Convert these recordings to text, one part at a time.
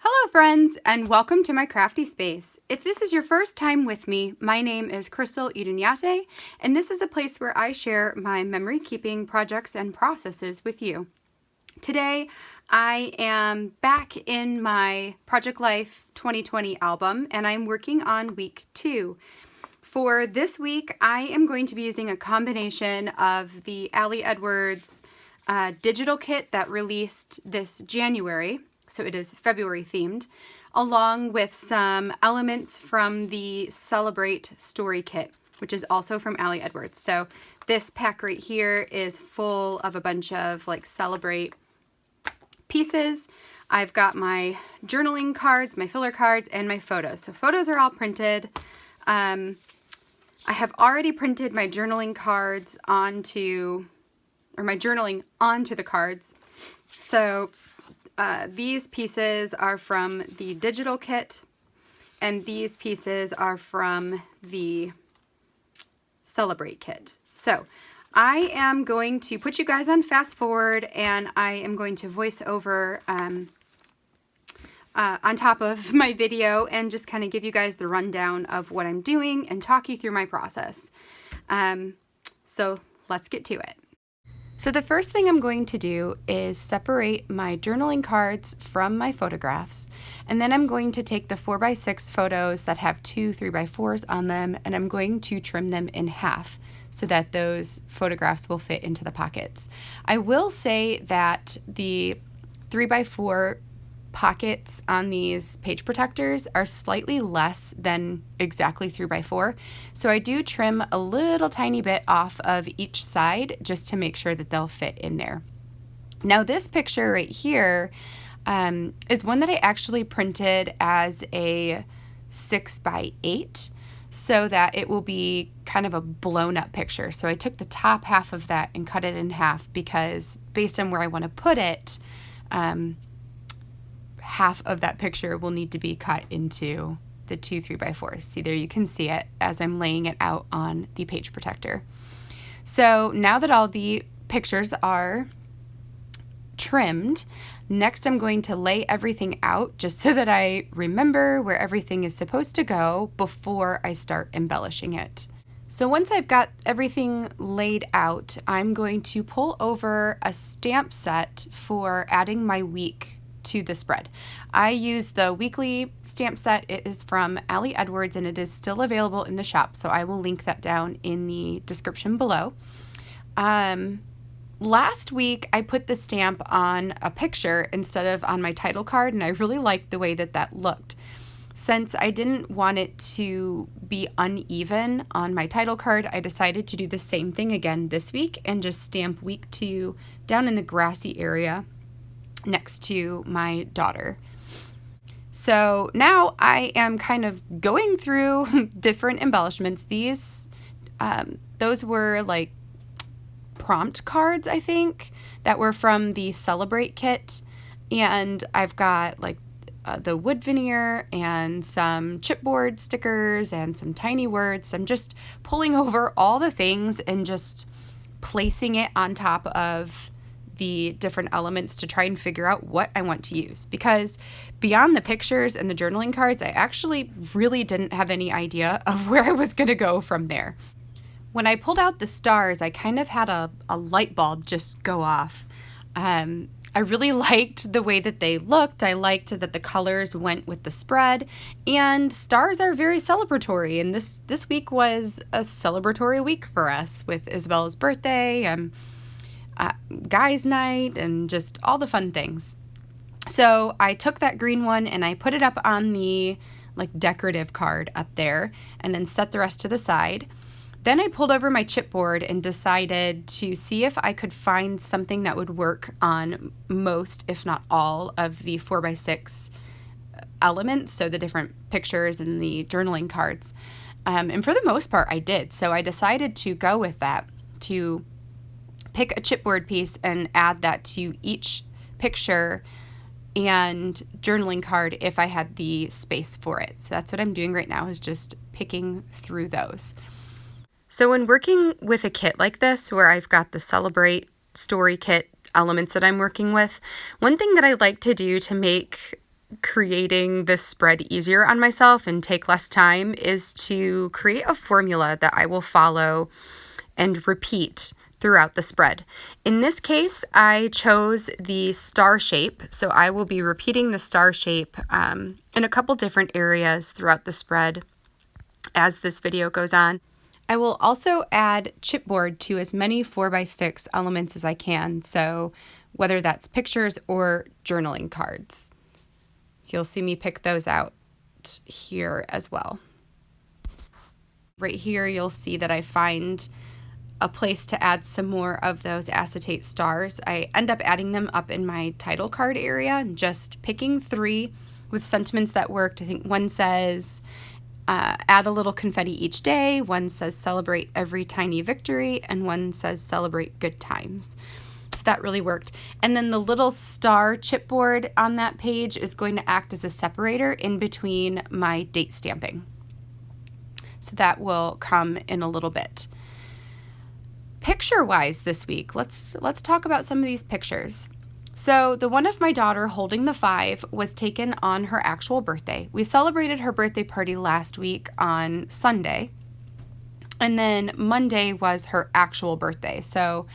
Hello friends, and welcome to my crafty space. If this is your first time with me, my name is Crystal Idunyate, and this is a place where I share my memory keeping projects and processes with you. Today, I am back in my Project Life 2020 album, and I'm working on week 2. For this week, I am going to be using a combination of the Ali Edwards digital kit that released this January, so it is February themed, along with some elements from the Celebrate Story Kit, which is also from Ali Edwards. So this pack right here is full of a bunch of like Celebrate pieces. I've got my journaling cards, my filler cards, and my photos. So photos are all printed. I have already printed my journaling cards my journaling onto the cards. So these pieces are from the digital kit, and these pieces are from the Celebrate kit. So I am going to put you guys on fast forward, and I am going to voice over on top of my video and just kind of give you guys the rundown of what I'm doing and talk you through my process. So let's get to it. So the first thing I'm going to do is separate my journaling cards from my photographs, and then I'm going to take the 4x6 photos that have 2 3x4s on them, and I'm going to trim them in half so that those photographs will fit into the pockets. I will say that the 3x4 pockets on these page protectors are slightly less than exactly 3x4, so I do trim a little tiny bit off of each side just to make sure that they'll fit in there. Now this picture right here is one that I actually printed as a 6x8 so that it will be kind of a blown up picture. So I took the top half of that and cut it in half because based on where I want to put it, half of that picture will need to be cut into the 2 3x4s. See, there you can see it as I'm laying it out on the page protector. So now that all the pictures are trimmed, next I'm going to lay everything out just so that I remember where everything is supposed to go before I start embellishing it. So once I've got everything laid out, I'm going to pull over a stamp set for adding my week to the spread. I use the weekly stamp set. It is from Ali Edwards and it is still available in the shop, so I will link that down in the description below. Last week I put the stamp on a picture instead of on my title card, and I really liked the way that that looked. Since I didn't want it to be uneven on my title card, I decided to do the same thing again this week and just stamp week 2 down in the grassy area next to my daughter. So now I am kind of going through different embellishments. Those were like prompt cards, I think, that were from the Celebrate kit, and I've got like the wood veneer and some chipboard stickers and some tiny words. I'm just pulling over all the things and just placing it on top of the different elements to try and figure out what I want to use, because beyond the pictures and the journaling cards, I actually really didn't have any idea of where I was going to go from there. When I pulled out the stars, I kind of had a light bulb just go off. I really liked the way that they looked. I liked that the colors went with the spread, and stars are very celebratory, and this week was a celebratory week for us with Isabella's birthday and guys' night and just all the fun things. So I took that green one and I put it up on the like decorative card up there and then set the rest to the side. Then I pulled over my chipboard and decided to see if I could find something that would work on most, if not all, of the 4x6 elements, so the different pictures and the journaling cards. And for the most part, I did. So I decided to go with that, to pick a chipboard piece and add that to each picture and journaling card if I had the space for it. So that's what I'm doing right now, is just picking through those. So when working with a kit like this, where I've got the Celebrate Story Kit elements that I'm working with, one thing that I like to do to make creating this spread easier on myself and take less time is to create a formula that I will follow and repeat throughout the spread. In this case, I chose the star shape, so I will be repeating the star shape in a couple different areas throughout the spread as this video goes on. I will also add chipboard to as many 4x6 elements as I can, so whether that's pictures or journaling cards. So you'll see me pick those out here as well. Right here, you'll see that I find a place to add some more of those acetate stars. I end up adding them up in my title card area and just picking 3 with sentiments that worked. I think one says, add a little confetti each day. One says, celebrate every tiny victory. And one says, celebrate good times. So that really worked. And then the little star chipboard on that page is going to act as a separator in between my date stamping. So that will come in a little bit. Picture-wise this week, let's talk about some of these pictures. So the one of my daughter holding the 5 was taken on her actual birthday. We celebrated her birthday party last week on Sunday, and then Monday was her actual birthday. So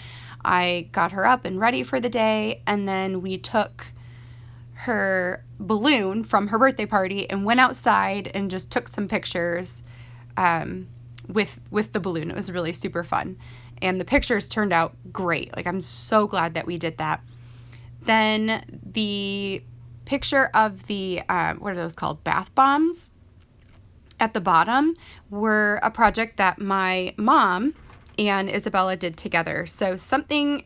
I got her up and ready for the day, and then we took her balloon from her birthday party and went outside and just took some pictures with the balloon. It was really super fun. And the pictures turned out great. Like, I'm so glad that we did that. Then the picture of the, what are those called? Bath bombs at the bottom were a project that my mom and Isabella did together. So something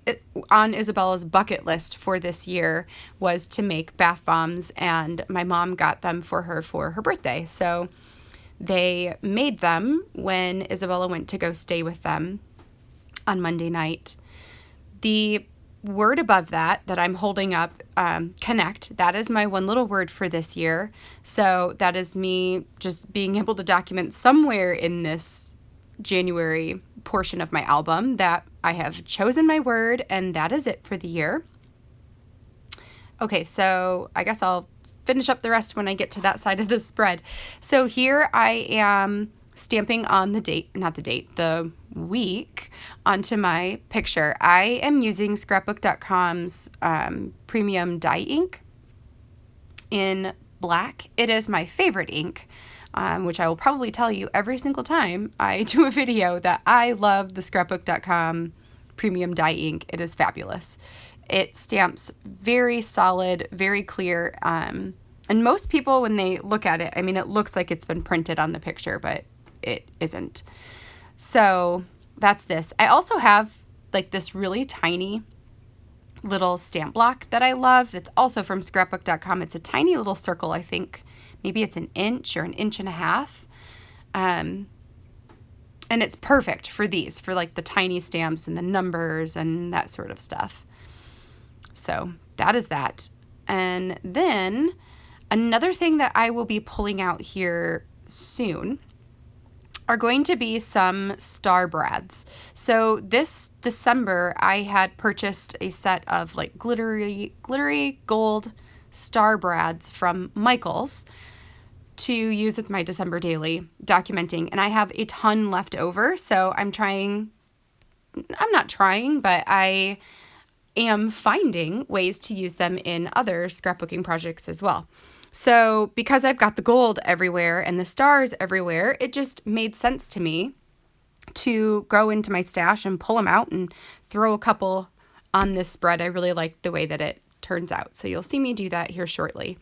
on Isabella's bucket list for this year was to make bath bombs, and my mom got them for her birthday. So they made them when Isabella went to go stay with them on Monday night. The word above that I'm holding up, connect, that is my one little word for this year. So that is me just being able to document somewhere in this January portion of my album that I have chosen my word, and that is it for the year. Okay, so I guess I'll finish up the rest when I get to that side of the spread. So here I am stamping on the week onto my picture. I am using Scrapbook.com's premium dye ink in black. It is my favorite ink, which I will probably tell you every single time I do a video that I love the Scrapbook.com premium dye ink. It is fabulous. It stamps very solid, very clear, and most people, when they look at it, I mean, it looks like it's been printed on the picture, but it isn't. So that's this. I also have like this really tiny little stamp block that I love that's also from Scrapbook.com. It's a tiny little circle. I think maybe it's an inch or an inch and a half. And it's perfect for these, for like the tiny stamps and the numbers and that sort of stuff. So that is that. And then another thing that I will be pulling out here soon are going to be some star brads. So this December, I had purchased a set of like glittery gold star brads from Michaels to use with my December daily documenting. And I have a ton left over. So I'm not trying, but I am finding ways to use them in other scrapbooking projects as well. So because I've got the gold everywhere and the stars everywhere, it just made sense to me to go into my stash and pull them out and throw a couple on this spread. I really like the way that it turns out. So you'll see me do that here shortly.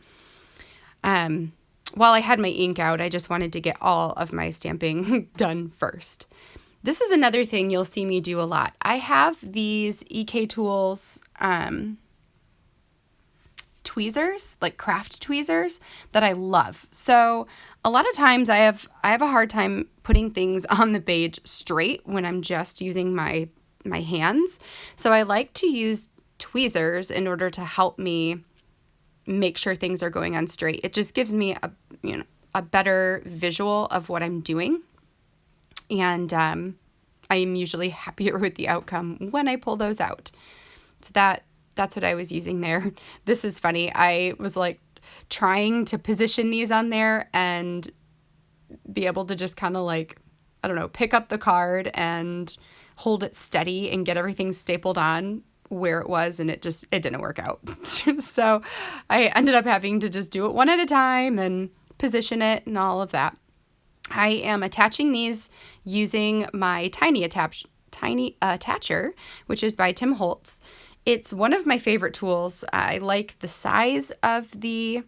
While I had my ink out, I just wanted to get all of my stamping done first. This is another thing you'll see me do a lot. I have these EK Tools tweezers, like craft tweezers, that I love. So a lot of times I have a hard time putting things on the page straight when I'm just using my hands. So I like to use tweezers in order to help me make sure things are going on straight. It just gives me a better visual of what I'm doing. And I am usually happier with the outcome when I pull those out. So that's what I was using there. This is funny. I was like trying to position these on there and be able to just kind of like, I don't know, pick up the card and hold it steady and get everything stapled on where it was, and it didn't work out. So I ended up having to just do it one at a time and position it and all of that. I am attaching these using my tiny attacher, which is by Tim Holtz. It's one of my favorite tools. I like the size of the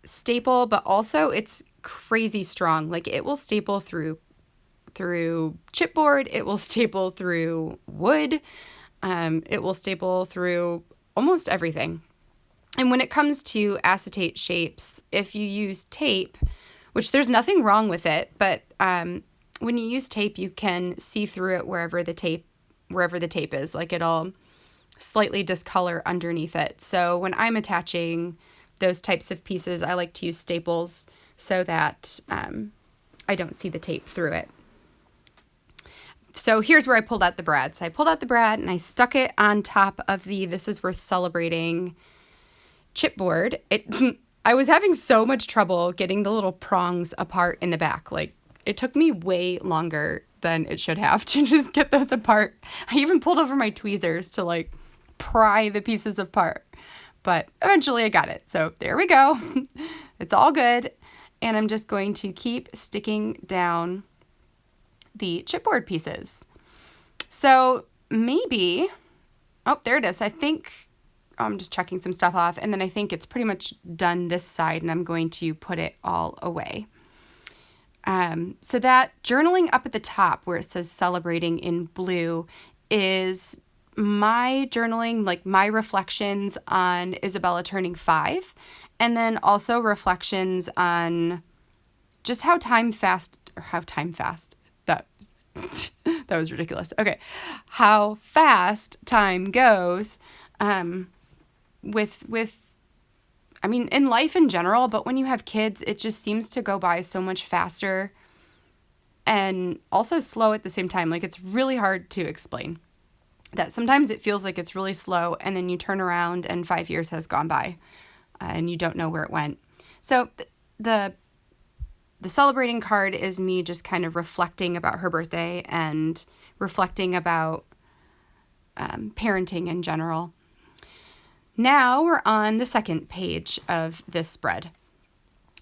staple, but also it's crazy strong. Like, it will staple through chipboard, it will staple through wood, it will staple through almost everything. And when it comes to acetate shapes, if you use tape, which there's nothing wrong with it, but when you use tape, you can see through it wherever the tape is. Like, it'll slightly discolor underneath it. So when I'm attaching those types of pieces, I like to use staples so that I don't see the tape through it. So here's where I pulled out the brad. So I pulled out the brad and I stuck it on top of the This Is Worth Celebrating chipboard. I was having so much trouble getting the little prongs apart in the back. Like, it took me way longer than it should have to just get those apart. I even pulled over my tweezers to like pry the pieces apart, but eventually I got it. So there we go. It's all good. And I'm just going to keep sticking down the chipboard pieces. So maybe, oh, there it is. I think I'm just checking some stuff off, and then I think it's pretty much done this side, and I'm going to put it all away. So that journaling up at the top where it says celebrating in blue is my journaling, like my reflections on Isabella turning 5, and then also reflections on just how fast, that was ridiculous. Okay. How fast time goes, I mean, in life in general, but when you have kids, it just seems to go by so much faster and also slow at the same time. Like, it's really hard to explain that. Sometimes it feels like it's really slow, and then you turn around and 5 years has gone by, and you don't know where it went. So the celebrating card is me just kind of reflecting about her birthday and reflecting about parenting in general. Now we're on the second page of this spread.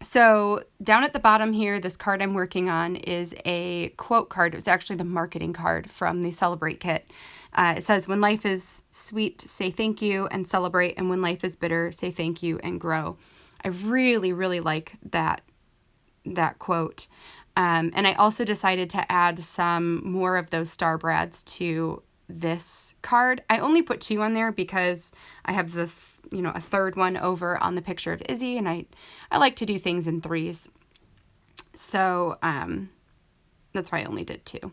So down at the bottom here, this card I'm working on is a quote card. It was actually the marketing card from the Celebrate kit. It says, "When life is sweet, say thank you and celebrate. And when life is bitter, say thank you and grow." I really, really like that quote. And I also decided to add some more of those star brads to this card. I only put 2 on there because I have a third one over on the picture of Izzy, and I like to do things in 3s. So that's why I only did 2.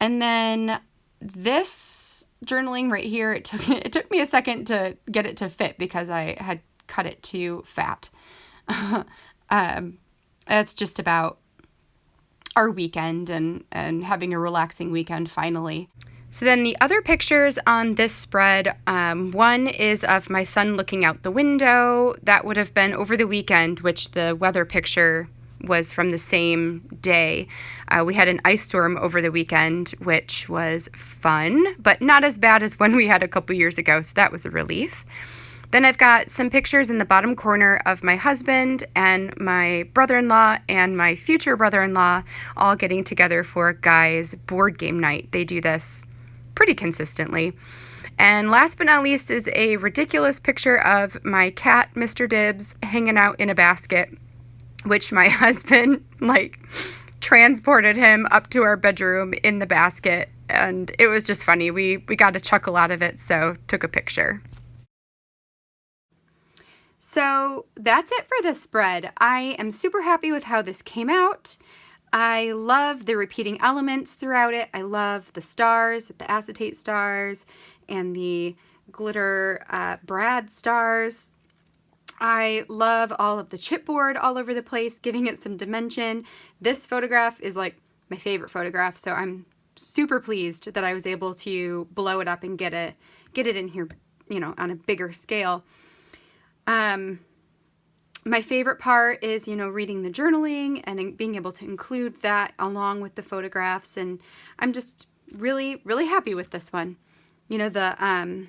And then this journaling right here, it took me a second to get it to fit because I had cut it too fat. It's just about our weekend and having a relaxing weekend finally. So then the other pictures on this spread, one is of my son looking out the window. That would have been over the weekend, which the weather picture was from the same day. We had an ice storm over the weekend, which was fun, but not as bad as one we had a couple years ago, so that was a relief. Then I've got some pictures in the bottom corner of my husband and my brother-in-law and my future brother-in-law all getting together for a guys' board game night. They do this pretty consistently. And last but not least is a ridiculous picture of my cat, Mr. Dibbs, hanging out in a basket, which my husband, transported him up to our bedroom in the basket. And it was just funny. We got a chuckle out of it, so took a picture. So that's it for this spread. I am super happy with how this came out. I love the repeating elements throughout it. I love the stars, the acetate stars, and the glitter brad stars. I love all of the chipboard all over the place, giving it some dimension. This photograph is like my favorite photograph, so I'm super pleased that I was able to blow it up and get it in here, on a bigger scale. My favorite part is, reading the journaling and being able to include that along with the photographs. And I'm just really, really happy with this one. The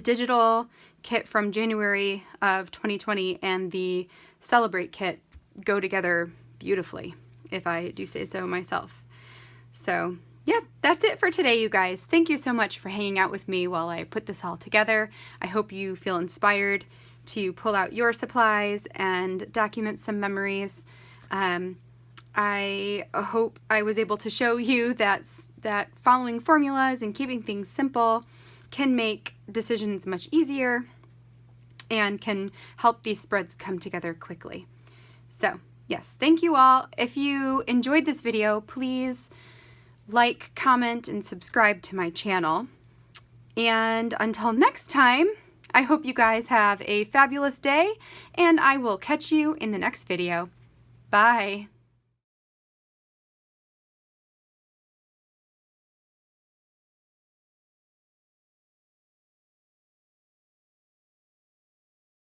digital kit from January of 2020 and the Celebrate kit go together beautifully, if I do say so myself. So yeah, that's it for today, you guys. Thank you so much for hanging out with me while I put this all together. I hope you feel inspired to pull out your supplies and document some memories. I hope I was able to show you that following formulas and keeping things simple can make decisions much easier and can help these spreads come together quickly. So yes, thank you all. If you enjoyed this video, please like, comment, and subscribe to my channel. And until next time, I hope you guys have a fabulous day, and I will catch you in the next video. Bye.